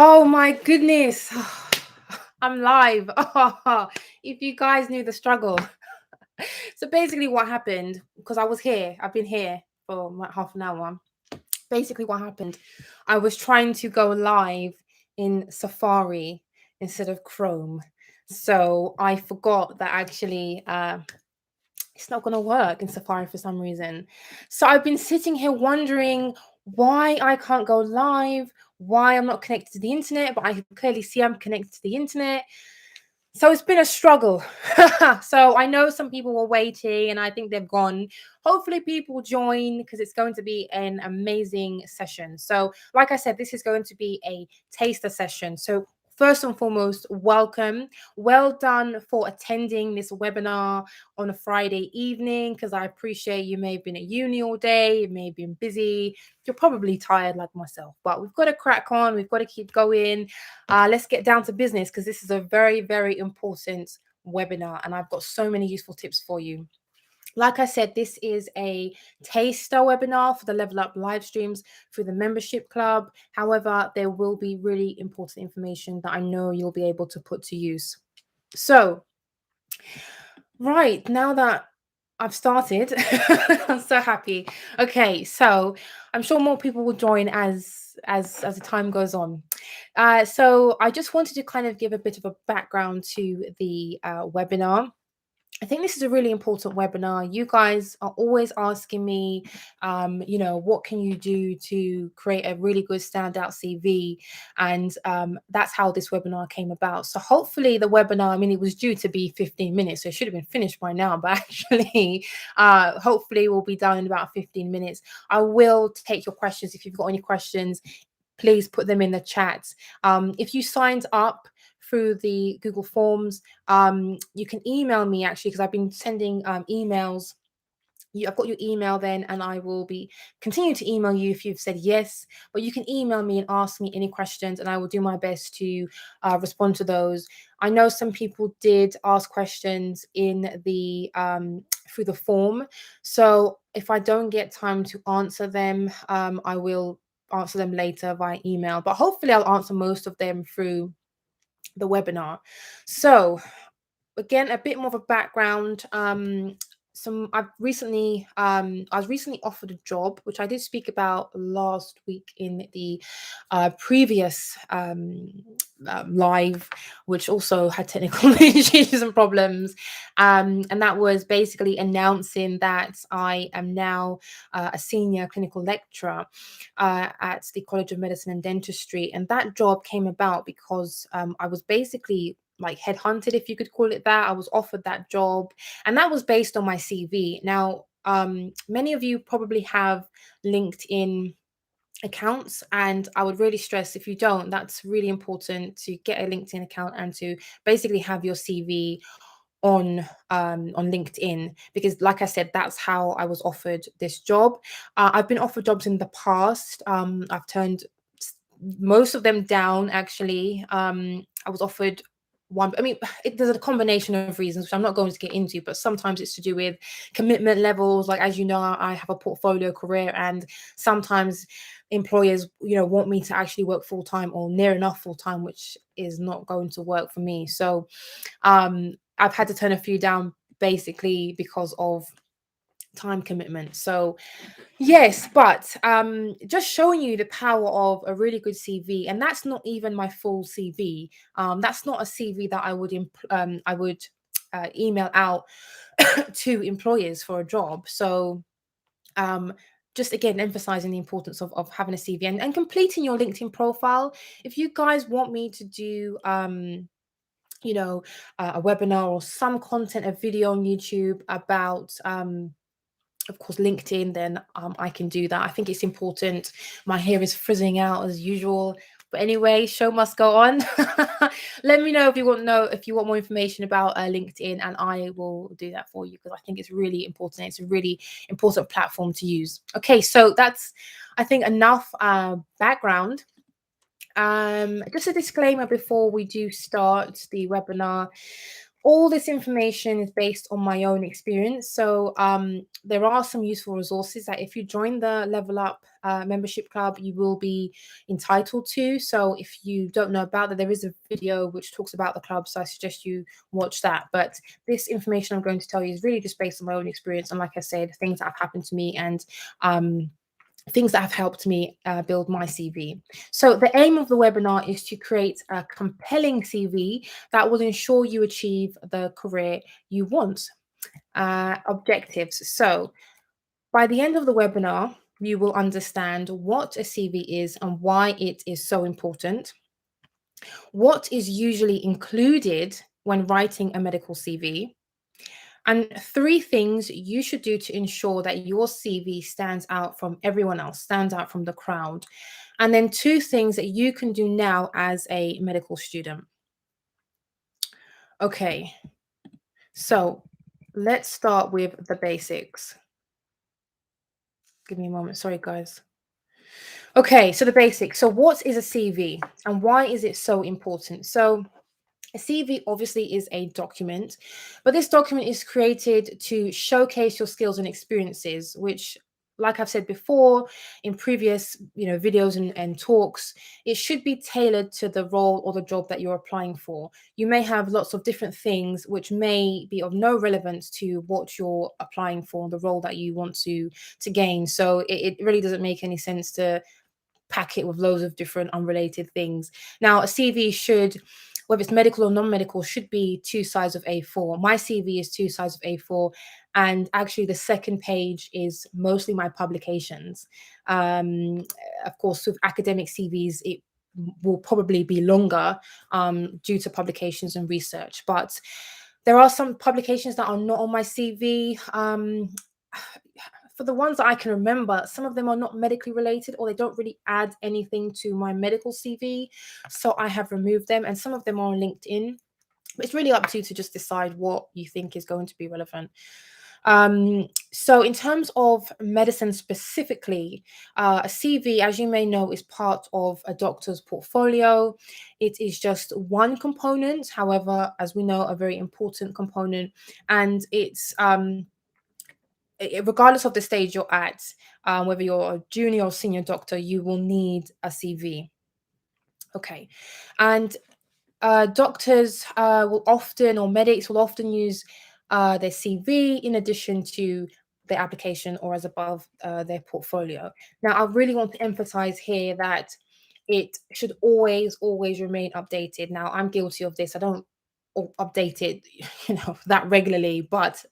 Oh my goodness. I'm live. If you guys knew the struggle. So basically what happened, because I've been here for like half an hour. Basically what happened, I was trying to go live in Safari instead of Chrome. So I forgot that actually it's not going to work in Safari for some reason. So I've been sitting here wondering why I can't go live, why I'm not connected to the internet, but I can clearly see I'm connected to the internet. So it's been a struggle. So I know some people were waiting and I think they've gone. Hopefully, people join because it's going to be an amazing session. So, like I said, this is going to be a taster session. So, first and foremost, welcome. Well done for attending this webinar on a Friday evening because I appreciate you may have been at uni all day, you may have been busy, you're probably tired like myself, but we've got to crack on, we've got to keep going. Let's get down to business because this is a very, very important webinar and I've got so many useful tips for you. Like I said, this is a taster webinar for the Level Up live streams through the membership club. However, there will be really important information that I know you'll be able to put to use. So, right, now that I've started, I'm so happy. Okay, so I'm sure more people will join as the time goes on. So I just wanted to kind of give a bit of a background to the webinar. I think this is a really important webinar. You guys are always asking me, what can you do to create a really good standout CV? And that's how this webinar came about. So hopefully the webinar, I mean, it was due to be 15 minutes, so it should have been finished by now, but actually, hopefully we'll be done in about 15 minutes. I will take your questions. If you've got any questions, please put them in the chat. If you signed up through the Google Forms, you can email me actually because I've been sending emails. I've got your email then, and I will be continue to email you if you've said yes. But you can email me and ask me any questions, and I will do my best to respond to those. I know some people did ask questions in the through the form, so if I don't get time to answer them, I will answer them later via email. But hopefully, I'll answer most of them through the webinar. So again, a bit more of a background. I was recently offered a job, which I did speak about last week in the previous live, which also had technical issues and problems. And that was basically announcing that I am now a senior clinical lecturer at the College of Medicine and Dentistry. And that job came about because I was basically like headhunted, if you could call it that. I was offered that job, and that was based on my CV. Now, many of you probably have LinkedIn accounts, and I would really stress if you don't, that's really important to get a LinkedIn account and to basically have your CV on LinkedIn, because like I said, that's how I was offered this job. I've been offered jobs in the past. I've turned most of them down actually. I was offered one. I mean, there's a combination of reasons which I'm not going to get into, but sometimes it's to do with commitment levels. Like, as you know, I have a portfolio career, and sometimes employers, want me to actually work full time or near enough full time, which is not going to work for me. So I've had to turn a few down basically because of time commitment. So yes, but just showing you the power of a really good CV, and that's not even my full CV. That's not a CV that I would email out to employers for a job. So just again emphasizing the importance of having a CV and completing your LinkedIn profile. If you guys want me to do a webinar or some content, a video on YouTube about of course LinkedIn, then I can do that. I think it's important. My hair is frizzing out as usual, but anyway, show must go on. Let me know if you want more information about LinkedIn, and I will do that for you because I think it's really important. It's a really important platform to use. Okay, so that's, I think, enough background. Just a disclaimer before we do start the webinar. All this information is based on my own experience. So there are some useful resources that if you join the Level Up membership club, you will be entitled to. So if you don't know about that, there is a video which talks about the club. So I suggest you watch that. But this information I'm going to tell you is really just based on my own experience. And like I said, things that have happened to me and things that have helped me build my CV. So the aim of the webinar is to create a compelling CV that will ensure you achieve the career you want. Objectives. So by the end of the webinar, you will understand what a CV is and why it is so important, what is usually included when writing a medical CV, and three things you should do to ensure that your CV stands out from everyone else, stands out from the crowd. And then two things that you can do now as a medical student. Okay, so let's start with the basics. Give me a moment. Sorry, guys. Okay, so the basics. So, what is a CV and why is it so important? So, a CV obviously is a document, but this document is created to showcase your skills and experiences, which, like I've said before in previous videos and talks, it should be tailored to the role or the job that you're applying for. You may have lots of different things which may be of no relevance to what you're applying for, the role that you want to gain. So it really doesn't make any sense to pack it with loads of different unrelated things. Now, a CV should, whether it's medical or non-medical, should be two sides of A4. My CV is two sides of A4, and actually the second page is mostly my publications. Of course, with academic CVs, it will probably be longer due to publications and research, but there are some publications that are not on my CV. For the ones that I can remember, some of them are not medically related or they don't really add anything to my medical CV. So I have removed them, and some of them are on LinkedIn. But it's really up to you to just decide what you think is going to be relevant. So, in terms of medicine specifically, a CV, as you may know, is part of a doctor's portfolio. It is just one component, however, as we know, a very important component, and it's regardless of the stage you're at, whether you're a junior or senior doctor, you will need a CV. Okay. And doctors will often, or medics will often use their CV in addition to their application or as above their portfolio. Now, I really want to emphasize here that it should always remain updated. Now, I'm guilty of this. I don't update it, that regularly, but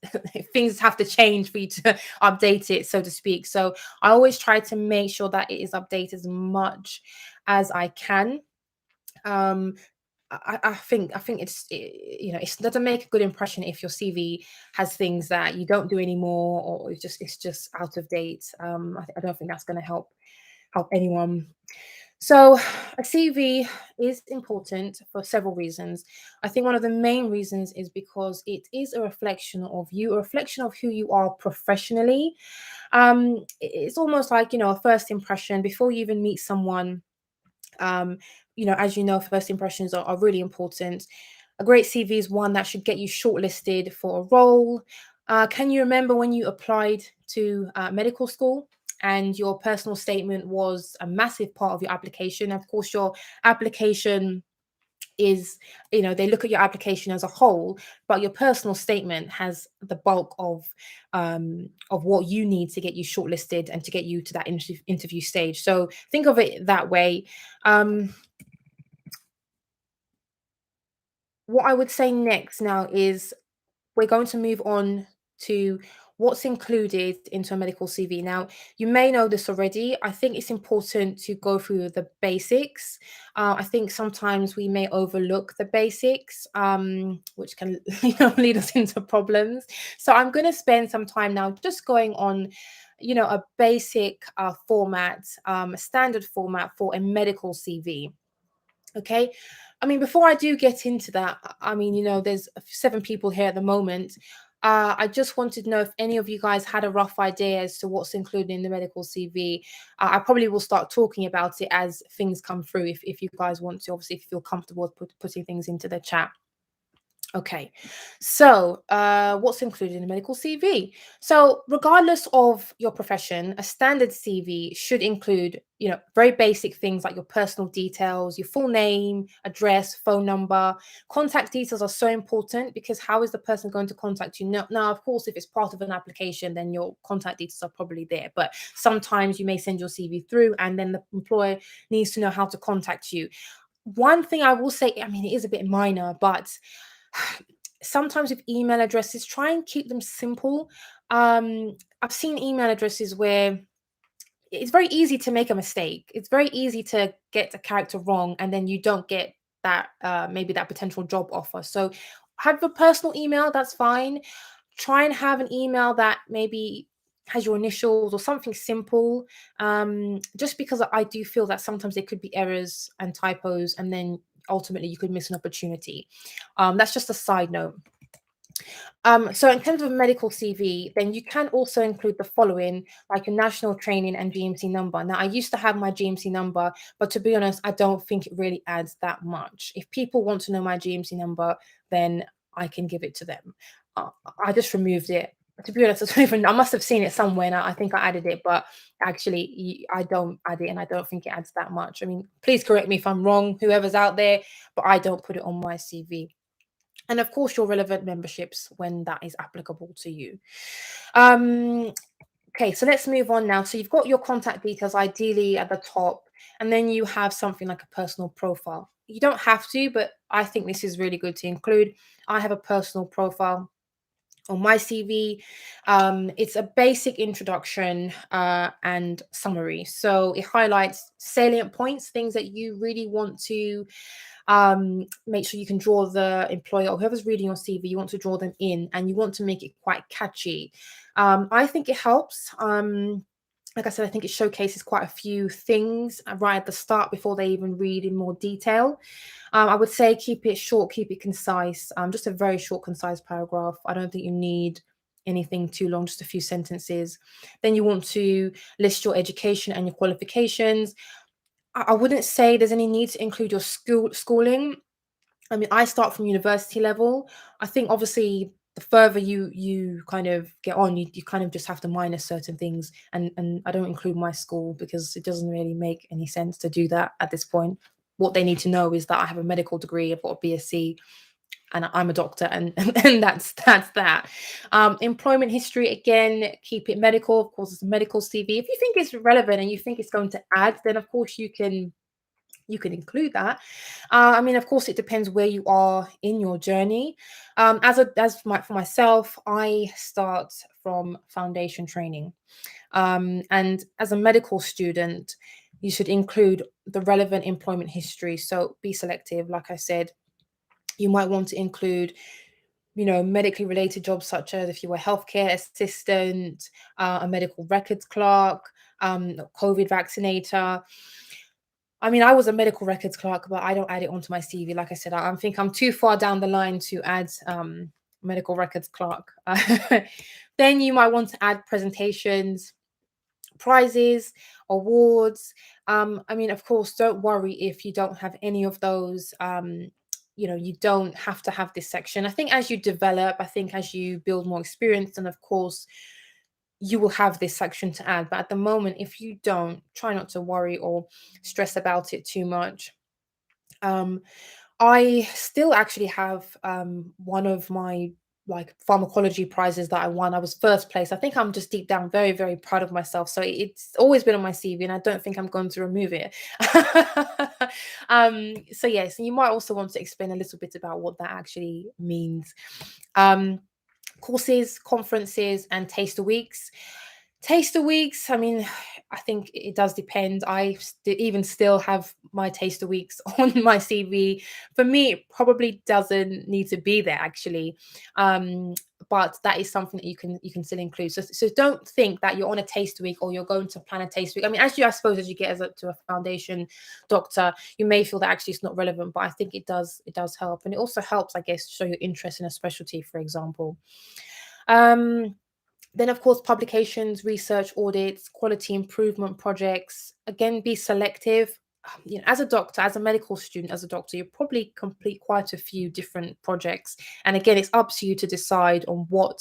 things have to change for you to update it, so to speak. So I always try to make sure that it is updated as much as I can. Um, I think it doesn't make a good impression if your CV has things that you don't do anymore, or it's just out of date. I don't think that's going to help anyone. So, a CV is important for several reasons. I think one of the main reasons is because it is a reflection of you, a reflection of who you are professionally. It's almost like, a first impression before you even meet someone. Um, as you know, first impressions are really important. A great CV is one that should get you shortlisted for a role. Can you remember when you applied to medical school and your personal statement was a massive part of your application? Of course, your application is, they look at your application as a whole, but your personal statement has the bulk of what you need to get you shortlisted and to get you to that interview stage. So think of it that way. um, what I would say next now is we're going to move on to what's included into a medical CV. Now, you may know this already. I think it's important to go through the basics. I think sometimes we may overlook the basics, which can lead us into problems. So I'm going to spend some time now just going on, a basic format, a standard format for a medical CV. Okay. I mean, before I do get into that, I mean, there's seven people here at the moment. I just wanted to know if any of you guys had a rough idea as to what's included in the medical CV. I probably will start talking about it as things come through if you guys want to, obviously, if you feel comfortable with putting things into the chat. Okay, so what's included in a medical CV? So, regardless of your profession, a standard CV should include, very basic things like your personal details, your full name, address, phone number. Contact details are so important because how is the person going to contact you? Now, of course, if it's part of an application, then your contact details are probably there. But sometimes you may send your CV through, and then the employer needs to know how to contact you. One thing I will say, I mean, it is a bit minor, but sometimes with email addresses, try and keep them simple. I've seen email addresses where it's very easy to make a mistake. It's very easy to get a character wrong, and then you don't get that maybe that potential job offer. So have a personal email, that's fine. Try and have an email that maybe has your initials or something simple. Just because I do feel that sometimes there could be errors and typos, and then ultimately you could miss an opportunity. That's just a side note. So in terms of medical CV, then you can also include the following, like a national training and GMC number. Now, I used to have my GMC number, but to be honest, I don't think it really adds that much. If people want to know my GMC number, then I can give it to them. Uh, I just removed it. To be honest, I don't even. I must have seen it somewhere, and I think I added it, but actually, I don't add it, and I don't think it adds that much. I mean, please correct me if I'm wrong, whoever's out there, but I don't put it on my CV, and of course your relevant memberships when that is applicable to you. um okay, so let's move on now. So you've got your contact details ideally at the top, and then you have something like a personal profile. You don't have to, but I think this is really good to include. I have a personal profile on my CV. It's a basic introduction and summary. So it highlights salient points, things that you really want to make sure you can draw the employer or whoever's reading your CV, you want to draw them in, and you want to make it quite catchy. I think it helps. Like I said, I think it showcases quite a few things right at the start before they even read in more detail. I would say keep it short, keep it concise. Just a very short, concise paragraph. I don't think you need anything too long, just a few sentences. Then you want to list your education and your qualifications. I wouldn't say there's any need to include your schooling. I mean, I start from university level. I think obviously the further you kind of get on, you kind of just have to minus certain things. And I don't include my school because it doesn't really make any sense to do that at this point. What they need to know is that I have a medical degree, I've got a BSc, and I'm a doctor, and that's that. Employment history, again, keep it medical. Of course, it's a medical CV. If you think it's relevant and you think it's going to add, then of course you can include that. I mean, of course, it depends where you are in your journey. For myself, I start from foundation training, and as a medical student, you should include the relevant employment history. So be selective, like I said. You might want to include, medically related jobs such as if you were a healthcare assistant, a medical records clerk, COVID vaccinator. I mean, I was a medical records clerk, but I don't add it onto my CV. Like I said, I think I'm too far down the line to add medical records clerk. Then you might want to add presentations, prizes, awards. I mean, of course, don't worry if you don't have any of those. You don't have to have this section. I think as you develop, I think as you build more experience, and of course, you will have this section to add. But at the moment, if you don't, try not to worry or stress about it too much. Um, I still actually have one of my like pharmacology prizes that I won. I was first place. I think I'm just deep down very, very proud of myself. So it's always been on my CV, and I don't think I'm going to remove it. So yes, you might also want to explain a little bit about what that actually means. Um, Courses, conferences, and taster weeks. Taster weeks, I mean, I think it does depend. Even still have my taster weeks on my CV. For me, it probably doesn't need to be there actually. Um, but that is something that you can still include. So don't think that you're on a taster week or you're going to plan a taster week. I mean, I suppose as you get to a foundation doctor, you may feel that actually it's not relevant, but I think it does help. And it also helps, I guess, show your interest in a specialty, for example. Um, then, of course, publications, research, audits, quality improvement projects. Again, be selective. as a doctor, as a medical student, as a doctor, you probably complete quite a few different projects. And again, it's up to you to decide on what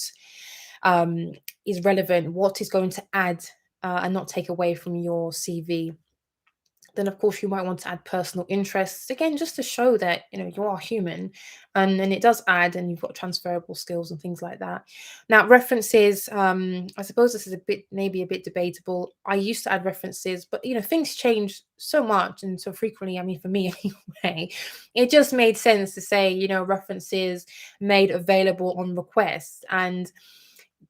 um, is relevant, what is going to add and not take away from your CV. Then of course you might want to add personal interests again, just to show that you are human, and it does add, and you've got transferable skills and things like that. Now references, I suppose this is a bit, maybe a bit debatable. I used to add references, but things change so much and so frequently. I mean, for me anyway, it just made sense to say references made available on request. And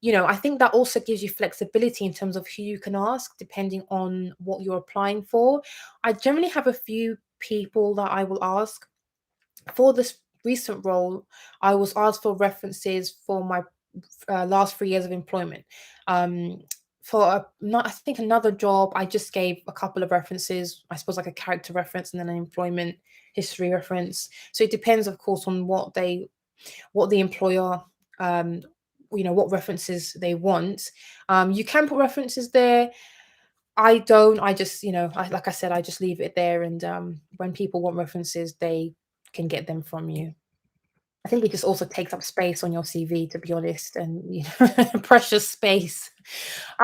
I think that also gives you flexibility in terms of who you can ask, depending on what you're applying for. I generally have a few people that I will ask. For this recent role, I was asked for references for my last 3 years of employment. Um, for not, I think another job, I just gave a couple of references, I suppose like a character reference and then an employment history reference. So it depends, of course, on what the employer um what references they want. You can put references there. I don't. I just, like I said, I just leave it there, and when people want references, they can get them from you. I think it just also takes up space on your CV, to be honest, and precious space.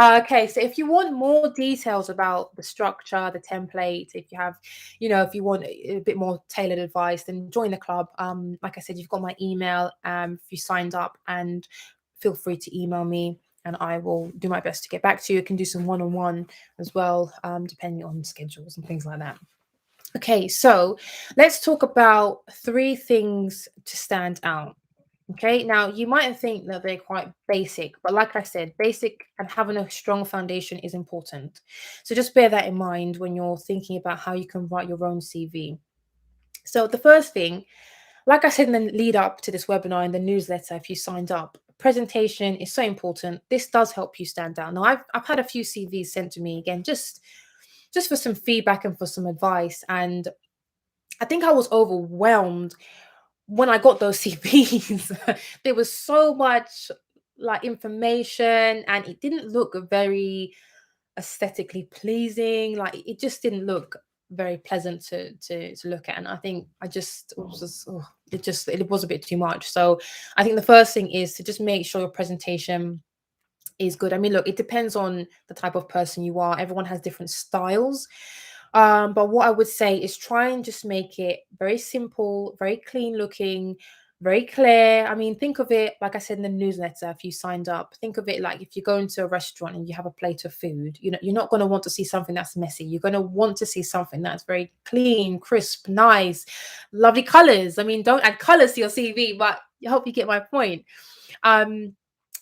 Okay, so if you want more details about the structure, the template, if you want a bit more tailored advice, then join the club. Like I said, you've got my email. If you signed up, and feel free to email me, and I will do my best to get back to you. I can do some one-on-one as well, depending on schedules and things like that. Okay, so let's talk about three things to stand out. Okay, now you might think that they're quite basic, but like I said, basic and having a strong foundation is important. So just bear that in mind when you're thinking about how you can write your own CV. So the first thing, like I said in the lead up to this webinar in the newsletter, if you signed up, presentation is so important. This does help you stand out. Now I've had a few CVs sent to me again, just for some feedback and for some advice, and I think I was overwhelmed when I got those CVs. There was so much like information, and it didn't look very aesthetically pleasing. Like it just didn't look very pleasant to look at. And I think I just it was just, oh, it was a bit too much. So I think the first thing is to just make sure your presentation is good. I mean, look, it depends on the type of person you are. Everyone has different styles. But what I would say is try and just make it very simple, very clean looking, very clear. I mean, think of it, like I said in the newsletter, if you signed up, think of it like if you go into a restaurant and you have a plate of food, you're not going to want to see something that's messy. You're going to want to see something that's very clean, crisp, nice, lovely colors. I mean, don't add colors to your CV, but I hope you get my point. Um,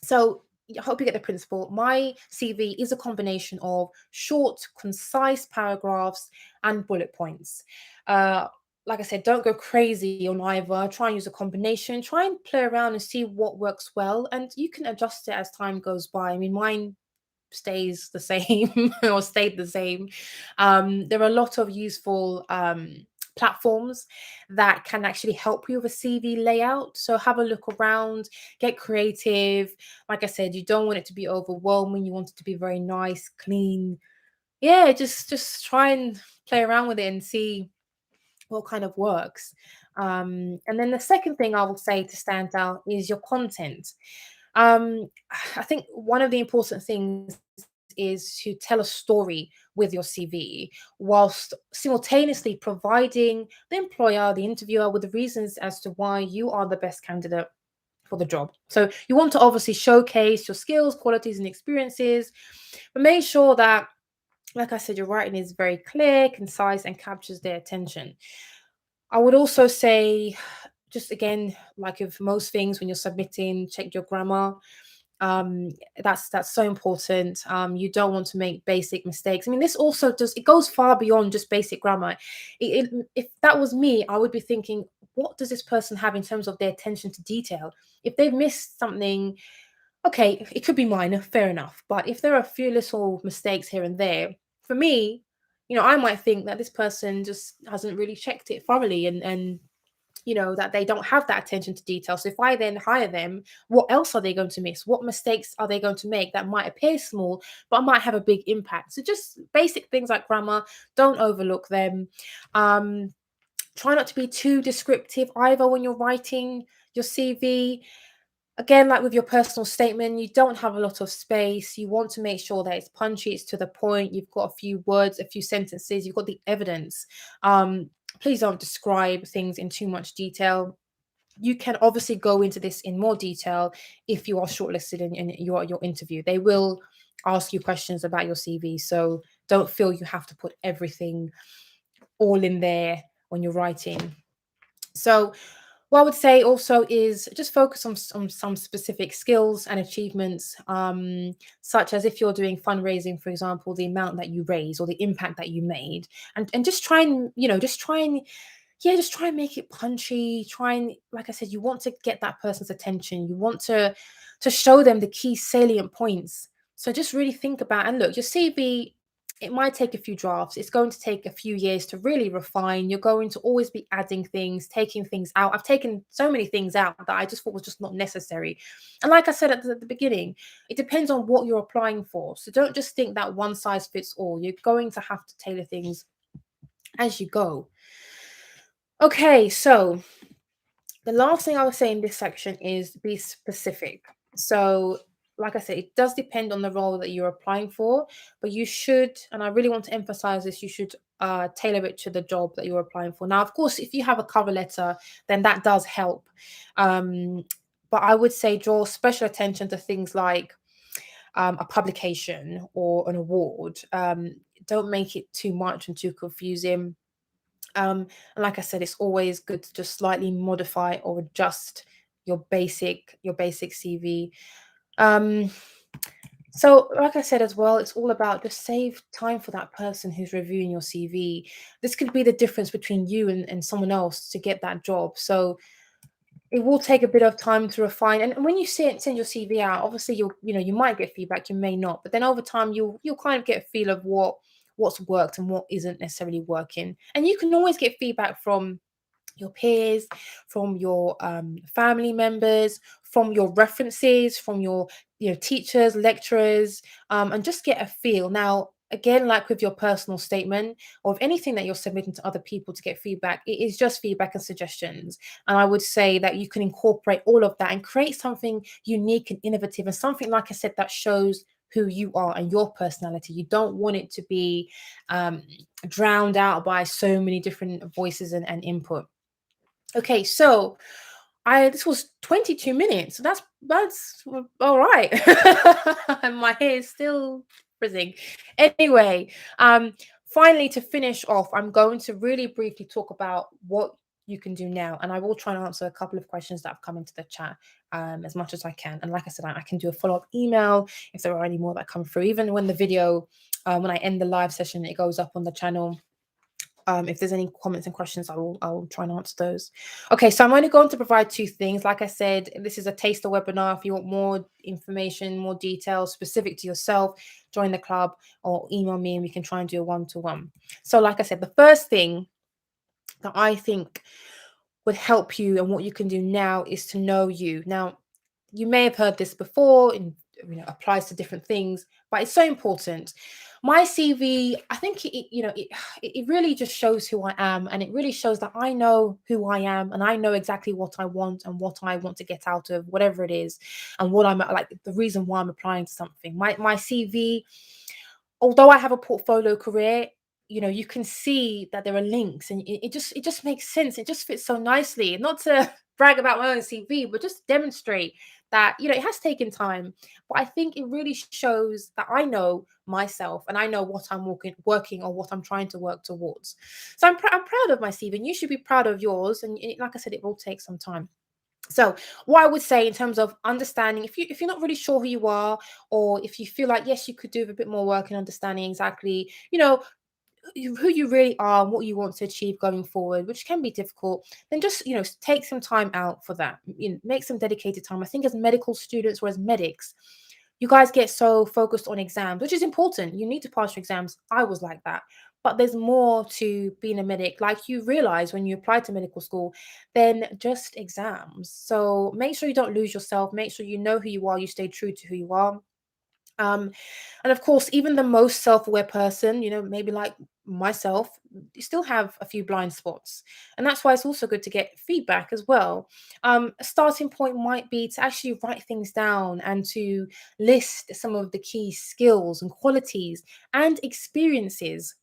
so I hope you get the principle. My CV is a combination of short, concise paragraphs and bullet points. Uh, like I said, don't go crazy on either. Try and use a combination. Try and play around and see what works well, and you can adjust it as time goes by. I mean, mine stays the same or stayed the same. There are a lot of useful platforms that can actually help you with a CV layout. So have a look around, get creative. Like I said, you don't want it to be overwhelming. You want it to be very nice, clean. Yeah, just try and play around with it and see what kind of works. And then the second thing I will say to stand out is your content. Um, I think one of the important things is to tell a story with your CV, whilst simultaneously providing the employer, the interviewer, with the reasons as to why you are the best candidate for the job. So you want to obviously showcase your skills, qualities, and experiences, but make sure that, like I said, your writing is very clear, concise, and captures their attention. I would also say, just again, like with most things, when you're submitting, check your grammar. um that's so important. You don't want to make basic mistakes. I mean, this also does, it goes far beyond just basic grammar. If that was me, I would be thinking, what does this person have in terms of their attention to detail? If they've missed something, okay, it could be minor, fair enough, but if there are a few little mistakes here and there, for me, I might think that this person just hasn't really checked it thoroughly, and that they don't have that attention to detail. So if I then hire them, what else are they going to miss? What mistakes are they going to make that might appear small but might have a big impact? So just basic things like grammar, don't overlook them. um Try not to be too descriptive either when you're writing your CV. Again, like with your personal statement, you don't have a lot of space. You want to make sure that it's punchy, it's to the point, you've got a few words, a few sentences, you've got the evidence. Please don't describe things in too much detail. You can obviously go into this in more detail if you are shortlisted in your interview. They will ask you questions about your CV, so don't feel you have to put everything all in there when you're writing. So what I would say also is just focus on some specific skills and achievements, such as if you're doing fundraising, for example, the amount that you raise or the impact that you made, and just try and just try and make it punchy. Try and, like I said, you want to get that person's attention. You want to show them the key salient points. So just really think about, and look, your CV, it might take a few drafts. It's going to take a few years to really refine. You're going to always be adding things, taking things out. I've taken so many things out that I just thought was just not necessary. And like I said at the beginning, it depends on what you're applying for. So don't just think that one size fits all. You're going to have to tailor things as you go. Okay, so the last thing I would say in this section is be specific. So, like I said, it does depend on the role that you're applying for, but you should, and I really want to emphasize this, you should tailor it to the job that you're applying for. Now, of course, if you have a cover letter, then that does help. Um, but I would say draw special attention to things like a publication or an award. Don't make it too much and too confusing. And like I said, it's always good to just slightly modify or adjust your basic CV. Um, so, like I said as well, it's all about just save time for that person who's reviewing your CV. This could be the difference between you and someone else to get that job. So it will take a bit of time to refine. And when you send your CV out, obviously you might get feedback, you may not, but then over time you'll kind of get a feel of what's worked and what isn't necessarily working. And you can always get feedback from your peers, from your family members, from your references, from your teachers, lecturers, and just get a feel. Now, again, like with your personal statement or if anything that you're submitting to other people to get feedback, it is just feedback and suggestions. And I would say that you can incorporate all of that and create something unique and innovative and something, like I said, that shows who you are and your personality. You don't want it to be drowned out by so many different voices and input. Okay, so I this was 22 minutes. So that's all right. And my hair is still frizzing. Anyway, finally to finish off, I'm going to really briefly talk about what you can do now, and I will try and answer a couple of questions that have come into the chat as much as I can. And like I said, I can do a follow-up email if there are any more that come through. Even when the video, when I end the live session, it goes up on the channel. If there's any comments and questions, I'll try and answer those. Okay, so I'm only going to provide two things. Like I said, this is a taster webinar. If you want more information, more details specific to yourself, join the club or email me and we can try and do a one-to-one. So like I said, the first thing that I think would help you and what you can do now is to know you. Now, you may have heard this before and applies to different things, but it's so important. My CV, I think it really just shows who I am, and it really shows that I know who I am and I know exactly what I want and what I want to get out of whatever it is, and what I'm like, the reason why I'm applying to something. My CV, although I have a portfolio career, you can see that there are links, and it just makes sense. It just fits so nicely. Not to brag about my own CV, but just demonstrate that it has taken time. But I think it really shows that I know myself and I know what I'm working or what I'm trying to work towards. So I'm proud of my CV, and you should be proud of yours. And like I said, it will take some time. So what I would say in terms of understanding, if you're not really sure who you are, or if you feel like yes, you could do a bit more work in understanding exactly, who you really are and what you want to achieve going forward, which can be difficult, then just take some time out for that. Make some dedicated time. I think as medical students or as medics, you guys get so focused on exams, which is important. You need to pass your exams. I was like that. But there's more to being a medic. Like you realize when you apply to medical school, then just exams. So make sure you don't lose yourself. Make sure you know who you are. You stay true to who you are. Um, and of course, even the most self-aware person, maybe like myself, you still have a few blind spots. And that's why it's also good to get feedback as well. A starting point might be to actually write things down and to list some of the key skills and qualities and experiences,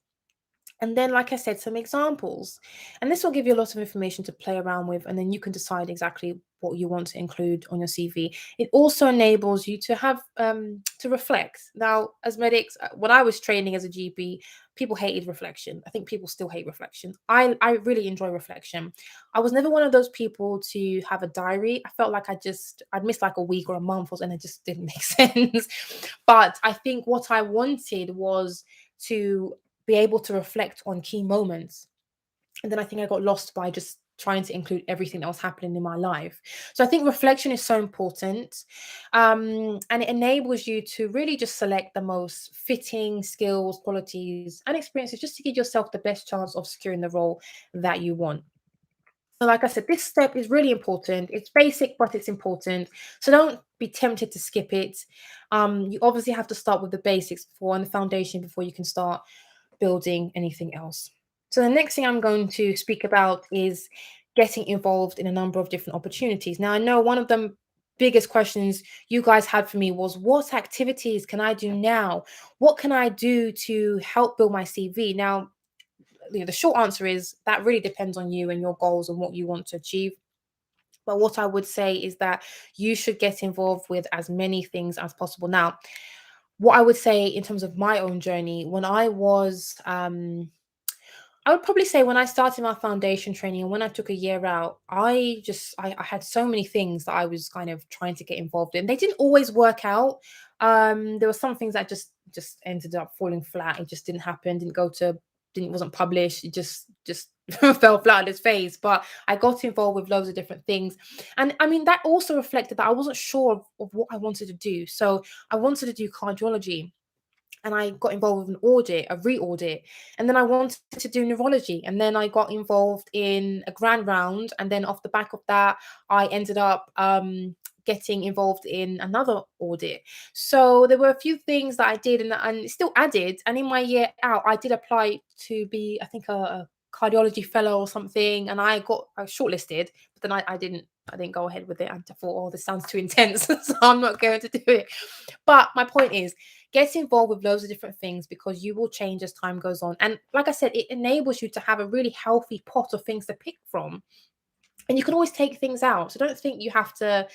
and then, like I said, some examples. And this will give you a lot of information to play around with, and then you can decide exactly what you want to include on your CV. It also enables you to have to reflect. Now, as medics, when I was training as a GP, people hated reflection. I think people still hate reflection. I really enjoy reflection. I was never one of those people to have a diary. I felt like I'd miss like a week or a month, and it just didn't make sense. But I think what I wanted was to be able to reflect on key moments. And then I think I got lost by just trying to include everything that was happening in my life. So I think reflection is so important. And it enables you to really just select the most fitting skills, qualities, and experiences just to give yourself the best chance of securing the role that you want. So, like I said, this step is really important. It's basic, but it's important. So don't be tempted to skip it. You obviously have to start with the basics before and the foundation before you can start building anything else. So the next thing I'm going to speak about is getting involved in a number of different opportunities. Now, I know one of the biggest questions you guys had for me was, what activities can I do now? What can I do to help build my CV? Now, the short answer is that really depends on you and your goals and what you want to achieve. But what I would say is that you should get involved with as many things as possible. Now, what I would say in terms of my own journey, when I would probably say when I started my foundation training and when I took a year out, I had so many things that I was kind of trying to get involved in. They didn't always work out. There were some things that just ended up falling flat. It just didn't happen. Didn't go to didn't wasn't published. It just fell flat on its face. But I got involved with loads of different things, and I mean that also reflected that I wasn't sure of what I wanted to do. So I wanted to do cardiology, and I got involved with an audit, a re-audit, and then I wanted to do neurology, and then I got involved in a grand round, and then off the back of that, I ended up getting involved in another audit. So there were a few things that I did, and still added. And in my year out, I did apply to be, I think, a cardiology fellow or something, and I got shortlisted, but then I didn't go ahead with it. I thought, oh, this sounds too intense, so I'm not going to do it. But my point is, get involved with loads of different things because you will change as time goes on. And like I said, it enables you to have a really healthy pot of things to pick from. And you can always take things out. So don't think you have to,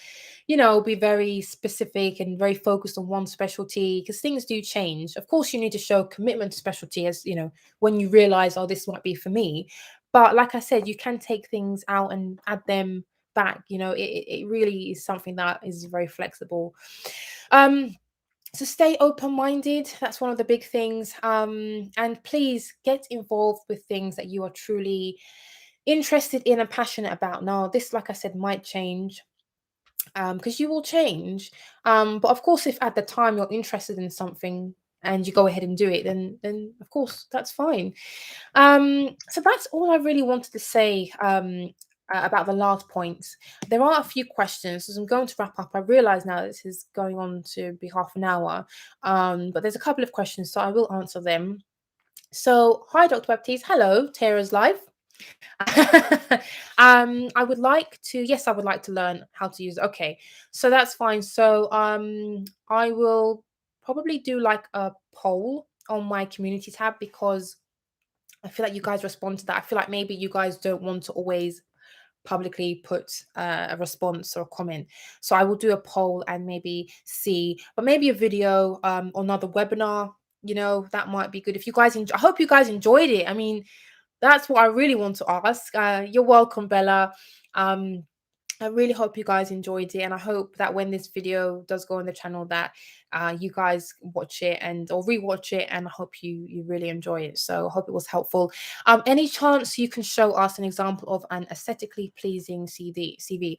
be very specific and very focused on one specialty because things do change. Of course, you need to show commitment to specialty as, when you realize, oh, this might be for me. But like I said, you can take things out and add them back. It really is something that is very flexible. Um, so stay open-minded. That's one of the big things. And please get involved with things that you are truly interested in and passionate about. Now, this, like I said, might change because you will change. But of course, if at the time you're interested in something and you go ahead and do it, then of course that's fine. So that's all I really wanted to say about the last point. There are a few questions, as I'm going to wrap up. I realize now this is going on to be half an hour, but there's a couple of questions, so I will answer them. So, hi, Dr. Baptiste. Hello, Tara's live. Yes, I would like to learn how to use it. Okay, so that's fine. So I will probably do like a poll on my community tab because I feel like you guys respond to that. I feel like maybe you guys don't want to always publicly put a response or a comment. So I will do a poll and maybe see, but maybe a video or another webinar. That might be good. If you guys, I hope you guys enjoyed it. I mean, that's what I really want to ask. You're welcome, Bella. Um, I really hope you guys enjoyed it, and I hope that when this video does go on the channel, that you guys watch it and or rewatch it, and I hope you really enjoy it. So I hope it was helpful. Any chance you can show us an example of an aesthetically pleasing CV?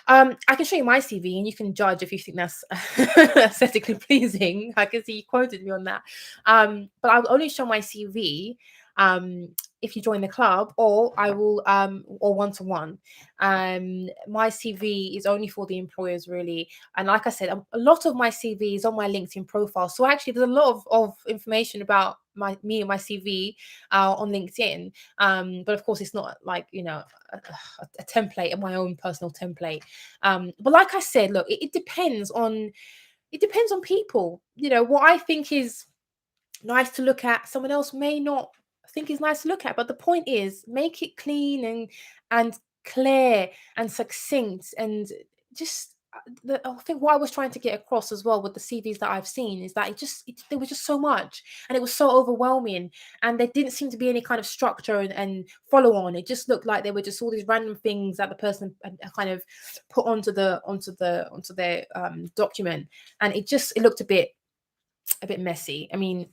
I can show you my CV, and you can judge if you think that's aesthetically pleasing. I can see you quoted me on that. But I'll only show my CV if you join the club, or I will or one to one. My CV is only for the employers, really. And like I said, a lot of my CV is on my LinkedIn profile. So actually, there's a lot of information about me and my CV on LinkedIn. But of course, it's not like, a template, my own personal template. But like I said, look, it depends on people. What I think is nice to look at, someone else may not think is nice to look at. But the point is, make it clean and clear and succinct, and just I think what I was trying to get across as well with the CVs that I've seen is that there was just so much, and it was so overwhelming, and there didn't seem to be any kind of structure and follow on. It just looked like there were just all these random things that the person had kind of put onto their document, and it looked a bit messy. I mean,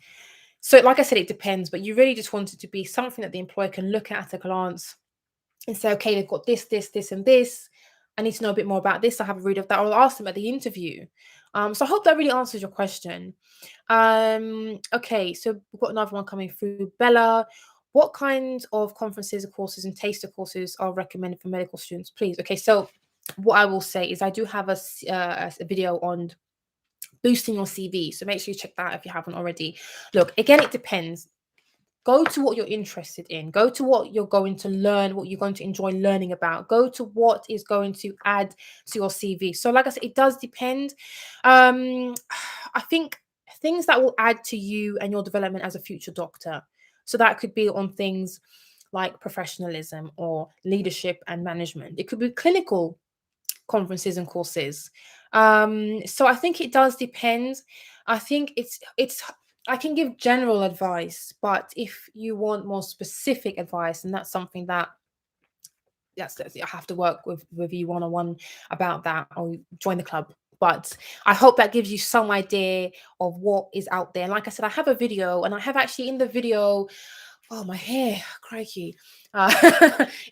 so like I said, it depends, but you really just want it to be something that the employer can look at a glance and say, okay, they've got this, this, this, and this. I need to know a bit more about this. I have a read of that, or I'll ask them at the interview. So I hope that really answers your question. Okay, so we've got another one coming through. Bella, what kind of conferences, courses, and taster courses are recommended for medical students, please? Okay, so what I will say is I do have a video on boosting your CV. So make sure you check that if you haven't already. Look, again, it depends. Go to what you're interested in. Go to what you're going to learn, what you're going to enjoy learning about. Go to what is going to add to your CV. So, like I said, it does depend. I think things that will add to you and your development as a future doctor. So that could be on things like professionalism or leadership and management. It could be clinical conferences and courses. So I think it does depend. I think it's I can give general advice, but if you want more specific advice, and that's something that I have to work with you one on one about that, or join the club. But I hope that gives you some idea of what is out there. Like I said, I have a video, and I have actually in the video. Oh, my hair, crikey.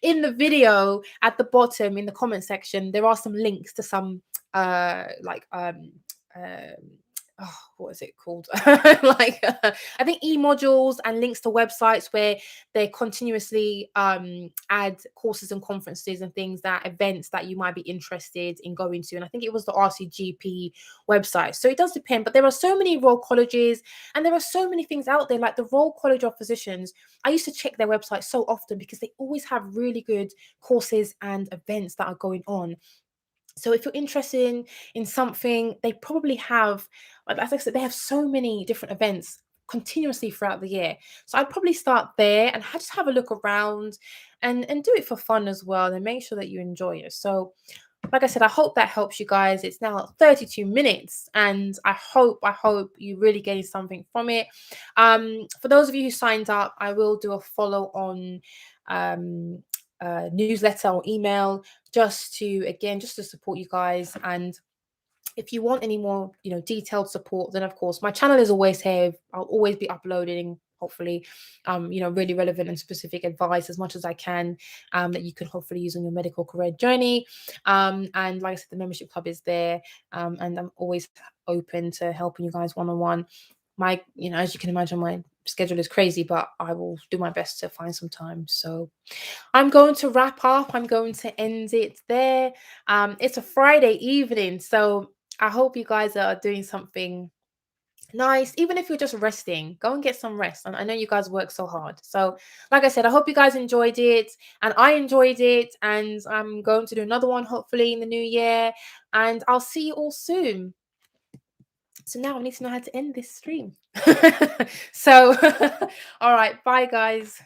In the video at the bottom in the comment section, there are some links to some um what is it called? I think e-modules and links to websites where they continuously add courses and conferences and things, that events that you might be interested in going to. And I think it was the RCGP website. So it does depend, but there are so many Royal Colleges, and there are so many things out there, like the Royal College of Physicians. I used to check their website so often because they always have really good courses and events that are going on. So if you're interested in something, they probably have, like as I said, they have so many different events continuously throughout the year. So I'd probably start there and just have a look around and do it for fun as well, and make sure that you enjoy it. So like I said, I hope that helps you guys. It's now 32 minutes, and I hope you really gain something from it. For those of you who signed up, I will do a follow on newsletter or email, just to support you guys. And if you want any more, detailed support, then of course my channel is always here. I'll always be uploading, hopefully, really relevant and specific advice as much as I can, that you can hopefully use on your medical career journey. And like I said, the membership club is there, and I'm always open to helping you guys one on one. As you can imagine, my schedule is crazy, but I will do my best to find some time. So I'm going to wrap up. I'm going to end it there. It's a Friday evening, so I hope you guys are doing something nice. Even if you're just resting, go and get some rest. And I know you guys work so hard. So, like I said, I hope you guys enjoyed it, and I enjoyed it. And I'm going to do another one hopefully in the new year. And I'll see you all soon. So now I need to know how to end this stream. So, all right, bye guys.